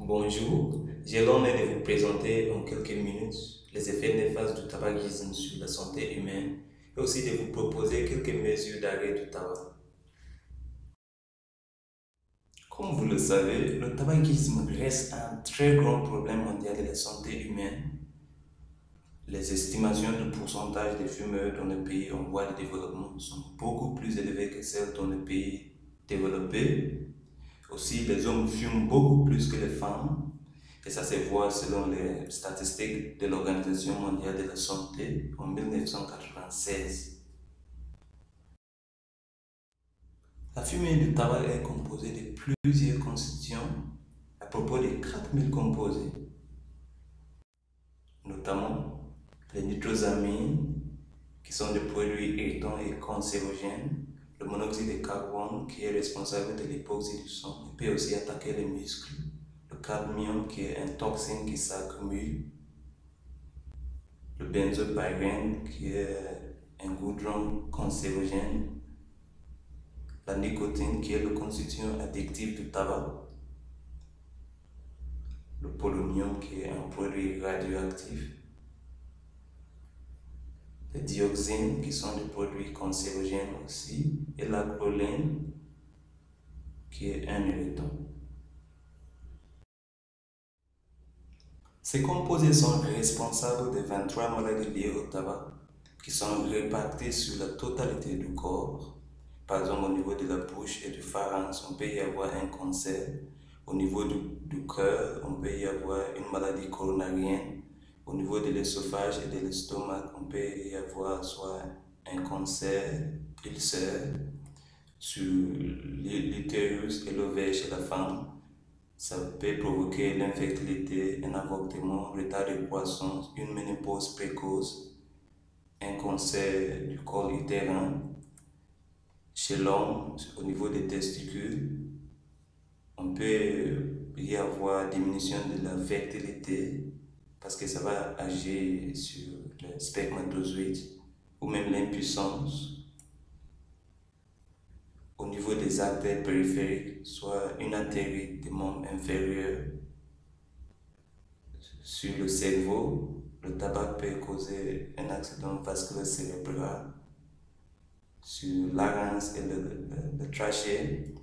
Bonjour, j'ai l'honneur de vous présenter en quelques minutes les effets néfastes du tabagisme sur la santé humaine et aussi de vous proposer quelques mesures d'arrêt du tabac. Comme vous le savez, le tabagisme reste un très grand problème mondial de la santé humaine. Les estimations de pourcentage des fumeurs dans les pays en voie de développement sont beaucoup plus élevées que celles dans les pays développés. Aussi, les hommes fument beaucoup plus que les femmes. Et ça se voit selon les statistiques de l'Organisation mondiale de la santé en 1996. La fumée du tabac est composée de plusieurs constituants à propos de 4000 composés, notamment les nitrosamines, qui sont des produits irritants et cancérogènes, le monoxyde de carbone, qui est responsable de l'hypoxie du sang, et peut aussi attaquer les muscles, le cadmium, qui est un toxine qui s'accumule, le benzopyrène, qui est un goudron cancérogène, la nicotine, qui est le constituant addictif du tabac, le polonium, qui est un produit radioactif, les dioxines, qui sont des produits cancérogènes aussi, et la choline, qui est un irritant. Ces composés sont responsables de 23 maladies liées au tabac qui sont réparties sur la totalité du corps. Par exemple, au niveau de la bouche et du pharynx, on peut y avoir un cancer. Au niveau du cœur, on peut y avoir une maladie coronarienne. Au niveau de l'œsophage et de l'estomac, on peut y avoir soit un cancer, ulcère. Sur l'utérus et l'ovaire chez la femme, ça peut provoquer l'infertilité, un avortement, retard de croissance, une ménopause précoce, un cancer du col utérin. Chez l'homme, au niveau des testicules, on peut y avoir diminution de la fertilité parce que ça va agir sur le spermatozoïde ou même l'impuissance. Au niveau des artères périphériques, soit une artère des membres inférieurs. Sur le cerveau, le tabac peut causer un accident vasculaire cérébral. Sur larynx et le trachée,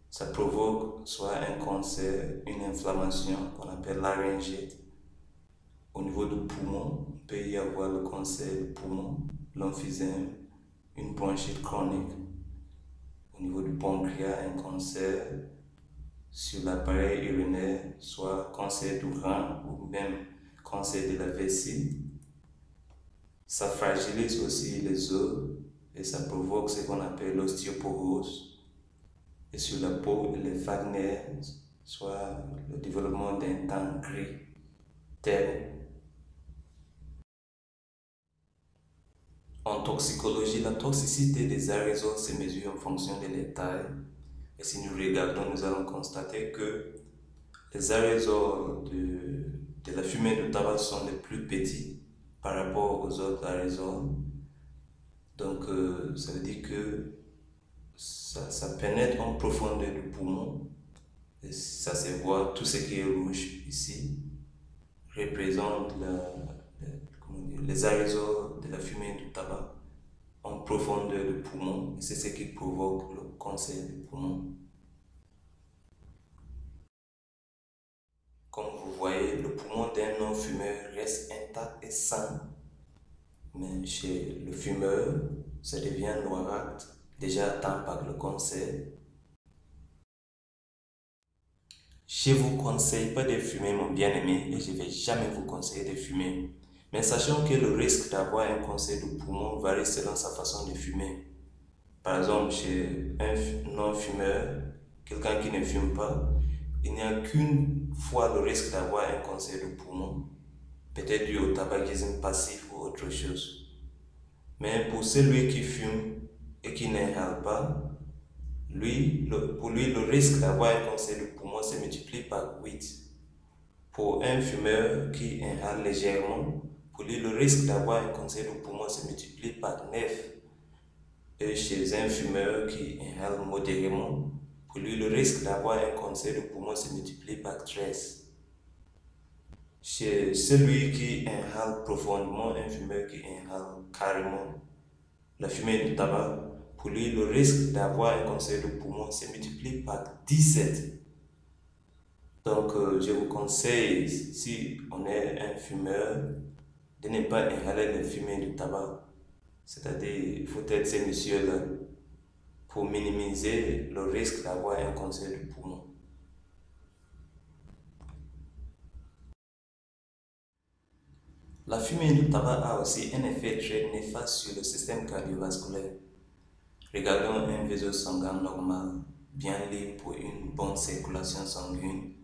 ça provoque soit un cancer, une inflammation qu'on appelle laryngite. Au niveau du poumon, il peut y avoir le cancer du poumon, l'emphysème, une bronchite chronique. Au niveau du pancréas, un cancer sur l'appareil urinaire, soit cancer du rein ou même cancer de la vessie. Ça fragilise aussi les os et ça provoque ce qu'on appelle l'ostéoporose. Et sur la peau, les Wagner, soit le développement d'un teint gris, terne. En toxicologie, la toxicité des aérosols se mesure en fonction de leur taille. Et si nous regardons, nous allons constater que les aérosols de la fumée de tabac sont les plus petits par rapport aux autres aérosols. Donc, ça veut dire que ça pénètre en profondeur du poumon. Et ça se voit, tout ce qui est rouge ici représente les aérosols de la fumée du tabac en profondeur du poumon. Et c'est ce qui provoque le cancer du poumon. Comme vous voyez, le poumon d'un non-fumeur reste intact et sain. Mais chez le fumeur, ça devient noirâtre, déjà atteint par le cancer. Je ne vous conseille pas de fumer, mon bien-aimé, et je ne vais jamais vous conseiller de fumer. Mais sachant que le risque d'avoir un cancer du poumon varie selon sa façon de fumer. Par exemple, chez un non-fumeur, quelqu'un qui ne fume pas, il n'y a qu'une fois le risque d'avoir un cancer du poumon, peut-être dû au tabagisme passif ou autre chose. Mais pour celui qui fume et qui n'inhale pas, pour lui, le risque d'avoir un cancer du poumon se multiplie par 8. Pour un fumeur qui inhale légèrement, pour lui, le risque d'avoir un cancer du poumon se multiplie par 9. Et chez un fumeur qui inhale modérément, pour lui, le risque d'avoir un cancer du poumon se multiplie par 13. Chez celui qui inhale profondément, un fumeur qui inhale carrément la fumée du tabac, pour lui, le risque d'avoir un cancer de poumon se multiplie par 17. Donc, je vous conseille, si on est un fumeur, de ne pas inhaler la fumée du tabac. C'est-à-dire, il faut être ces messieurs-là pour minimiser le risque d'avoir un cancer du poumon. La fumée du tabac a aussi un effet très néfaste sur le système cardiovasculaire. Regardons un vaisseau sanguin normal, bien libre pour une bonne circulation sanguine.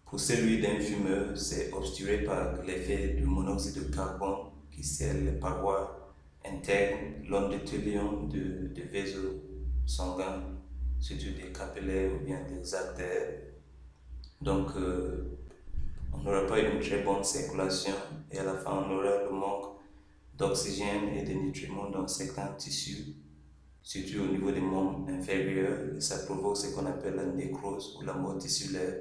Pour celui d'un fumeur, c'est obstrué par l'effet du monoxyde de carbone qui scelle les parois internes longitudinales de vaisseaux sanguins, surtout des capillaires ou bien des artères. Donc, on n'aura pas une très bonne circulation et à la fin, on aura le manque d'oxygène et de nutriments dans certains tissus, surtout au niveau des membres inférieurs. Et ça provoque ce qu'on appelle la nécrose ou la mort tissulaire.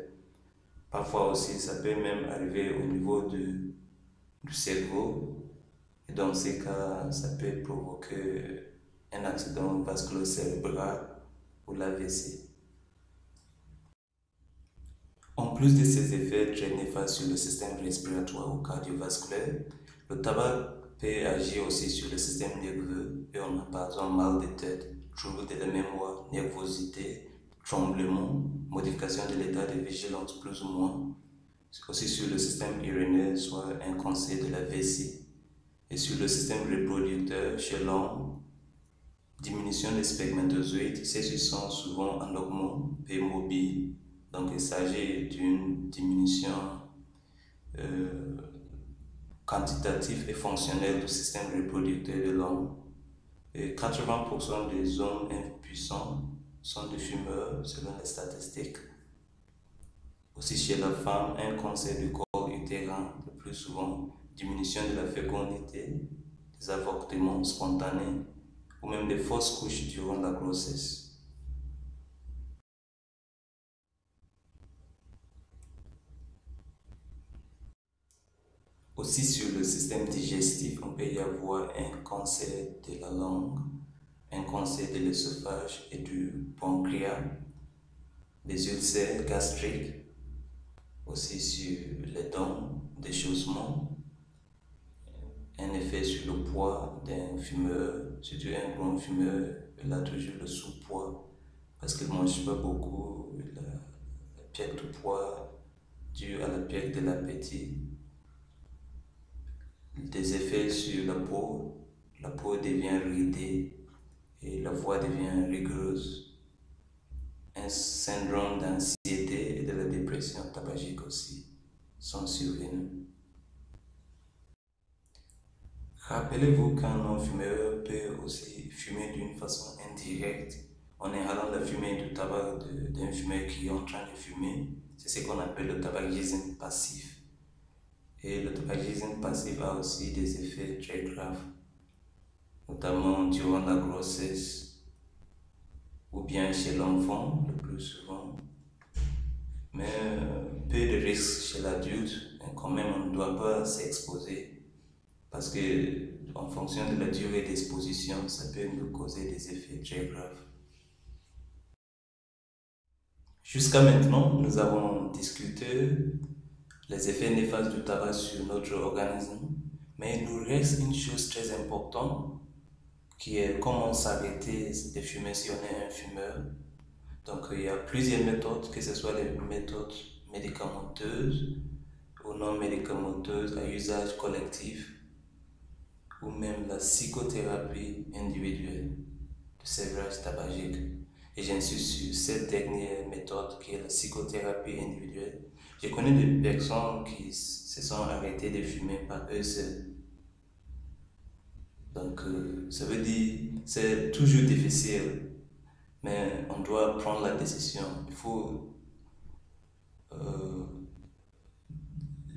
Parfois aussi, ça peut même arriver au niveau du cerveau. Et dans ces cas, ça peut provoquer un accident vasculo-cérébral ou l'AVC. En plus de ces effets très néfastes sur le système respiratoire ou cardiovasculaire, le tabac peut agir aussi sur le système nerveux et on a par exemple mal de tête, troubles de la mémoire, nervosité, tremblements, modification de l'état de vigilance plus ou moins, aussi sur le système urinaire, soit un cancer de la vessie, et sur le système reproducteur chez l'homme, diminution des spermatozoïdes, ceux-ci sont souvent en augment, peu mobiles. Donc il s'agit d'une diminution quantitative et fonctionnelle du système reproducteur de l'homme. Et 80% des hommes impuissants sont des fumeurs selon les statistiques. Aussi chez la femme, un cancer du col utérin, le plus souvent, diminution de la fécondité, des avortements spontanés ou même des fausses couches durant la grossesse. Aussi sur le système digestif, on peut y avoir un cancer de la langue, un cancer de l'œsophage et du pancréas, des ulcères gastriques, aussi sur les dents, des chaussements, un effet sur le poids d'un fumeur, surtout un grand fumeur, il a toujours le sous-poids parce qu'il ne mange pas beaucoup, il a la perte de poids due à la perte de l'appétit. Des effets sur la peau devient ridée et la voix devient rigoureuse. Un syndrome d'anxiété et de la dépression tabagique aussi sont survenus. Rappelez-vous qu'un non-fumeur peut aussi fumer d'une façon indirecte en inhalant la fumée du tabac d'un fumeur qui est en train de fumer. C'est ce qu'on appelle le tabagisme passif. Et le tabagisme passif a aussi des effets très graves, notamment durant la grossesse ou bien chez l'enfant le plus souvent. Mais peu de risques chez l'adulte, mais quand même on ne doit pas s'exposer parce que en fonction de la durée d'exposition, ça peut nous causer des effets très graves. Jusqu'à maintenant, nous avons discuté les effets néfastes du tabac sur notre organisme, mais il nous reste une chose très importante qui est comment s'arrêter de fumer si on est un fumeur. Donc il y a plusieurs méthodes, que ce soit les méthodes médicamenteuses ou non médicamenteuses à usage collectif ou même la psychothérapie individuelle de sévrage tabagique. Et j'insiste sur cette dernière méthode qui est la psychothérapie individuelle. Je connais des personnes qui se sont arrêtées de fumer par eux seuls. Donc, ça veut dire c'est toujours difficile, mais on doit prendre la décision. Euh,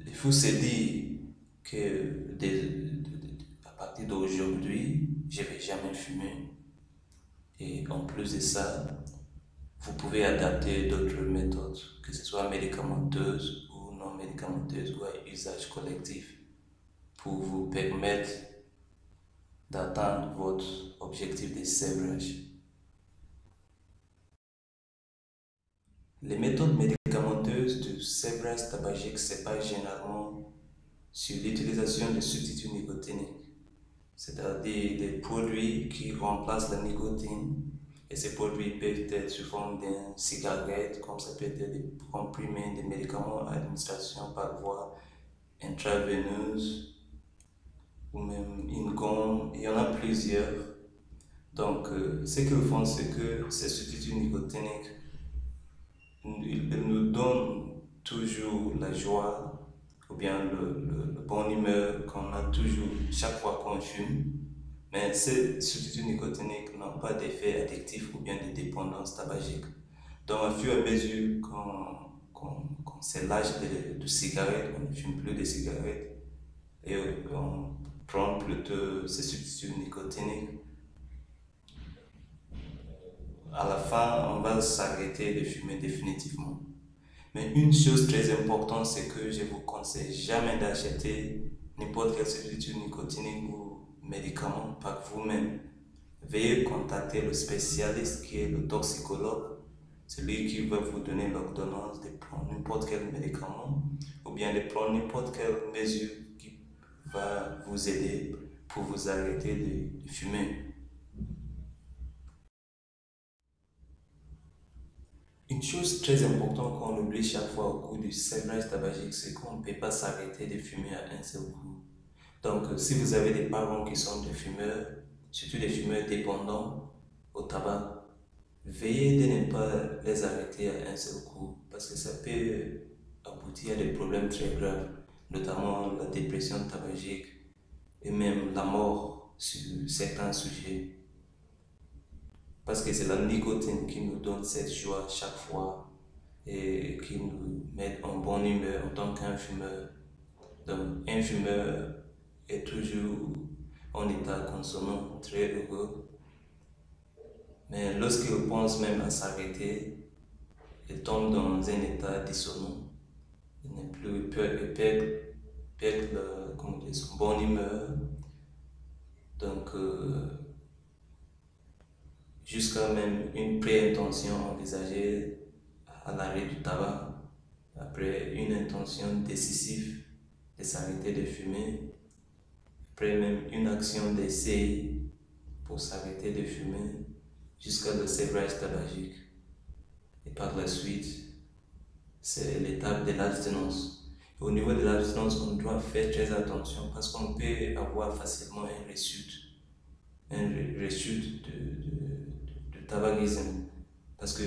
il faut se dire que à partir d'aujourd'hui, je ne vais jamais fumer. Et en plus de ça, vous pouvez adapter d'autres méthodes, que ce soit médicamenteuses ou non non médicamenteuse ou à usage collectif pour vous permettre d'atteindre votre objectif de sevrage. Les méthodes médicamenteuses de sevrage tabagique se basent généralement sur l'utilisation de substituts nicotiniques, c'est-à-dire des produits qui remplacent la nicotine. Et ces produits peuvent être sous forme d'une cigarette, comme ça peut être des comprimés, des médicaments à administration par voie intraveineuse ou même une gomme. Il y en a plusieurs. Donc, ce qu'ils font, c'est que ces substituts nicotiniques, ils nous donnent toujours la joie ou bien le bon humeur qu'on a toujours chaque fois qu'on fume. Mais ces substituts nicotiniques n'ont pas d'effet addictif ou bien de dépendance tabagique. Donc, au fur et à mesure qu'on c'est l'âge de cigarettes, on ne fume plus de cigarettes et on prend plutôt ces substituts nicotiniques. À la fin, on va s'arrêter de fumer définitivement. Mais une chose très importante, c'est que je vous conseille jamais d'acheter n'importe quel substitut nicotinique ou médicament par vous-même. Veuillez contacter le spécialiste qui est le toxicologue, celui qui va vous donner l'ordonnance de prendre n'importe quel médicament ou bien de prendre n'importe quelle mesure qui va vous aider pour vous arrêter de fumer. Une chose très importante qu'on oublie chaque fois au cours du sevrage tabagique, c'est qu'on ne peut pas s'arrêter de fumer à un seul coup. Donc, si vous avez des parents qui sont des fumeurs, surtout des fumeurs dépendants au tabac, veillez de ne pas les arrêter à un seul coup parce que ça peut aboutir à des problèmes très graves, notamment la dépression tabagique et même la mort sur certains sujets. Parce que c'est la nicotine qui nous donne cette joie chaque fois et qui nous met en bonne humeur en tant qu'un fumeur. Donc, un fumeur est toujours en état consonant, très heureux. Mais lorsqu'il pense même à s'arrêter, il tombe dans un état dissonant. Il n'est plus, il perd son bonne humeur. Donc, jusqu'à même une pré-intention envisagée à l'arrêt du tabac, après une intention décisive de s'arrêter de fumer, après même une action d'essai pour s'arrêter de fumer, jusqu'à le sevrage tabagique. Et par la suite, c'est l'étape de l'abstinence. Au niveau de l'abstinence, on doit faire très attention parce qu'on peut avoir facilement un rechute de tabagisme. Parce que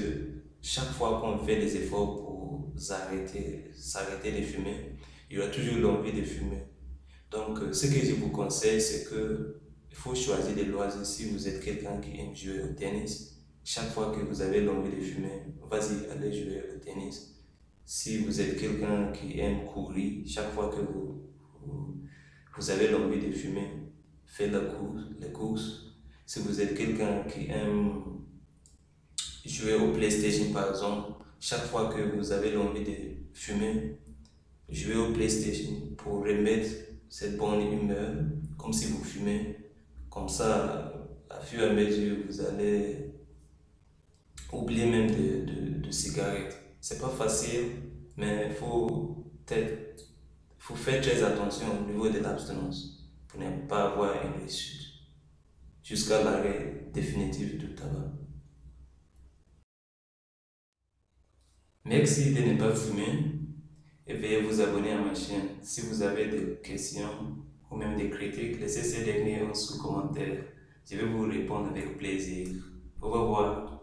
chaque fois qu'on fait des efforts pour s'arrêter de fumer, il y aura toujours l'envie de fumer. Donc, ce que je vous conseille, c'est que il faut choisir des loisirs. Si vous êtes quelqu'un qui aime jouer au tennis, chaque fois que vous avez l'envie de fumer, vas-y, allez jouer au tennis. Si vous êtes quelqu'un qui aime courir, chaque fois que vous avez l'envie de fumer, faites les courses. Si vous êtes quelqu'un qui aime jouer au PlayStation par exemple, chaque fois que vous avez l'envie de fumer, jouez au PlayStation pour remettre cette bonne humeur, comme si vous fumez. Comme ça, à fur et à mesure, vous allez oublier même de cigarettes. C'est pas facile, mais il faut faire très attention au niveau de l'abstinence pour ne pas avoir une rechute jusqu'à l'arrêt définitif du tabac. Merci de ne pas fumer et veuillez vous abonner à ma chaîne. Si vous avez des questions ou même des critiques, laissez ces derniers en sous-commentaire. Je vais vous répondre avec plaisir. Au revoir.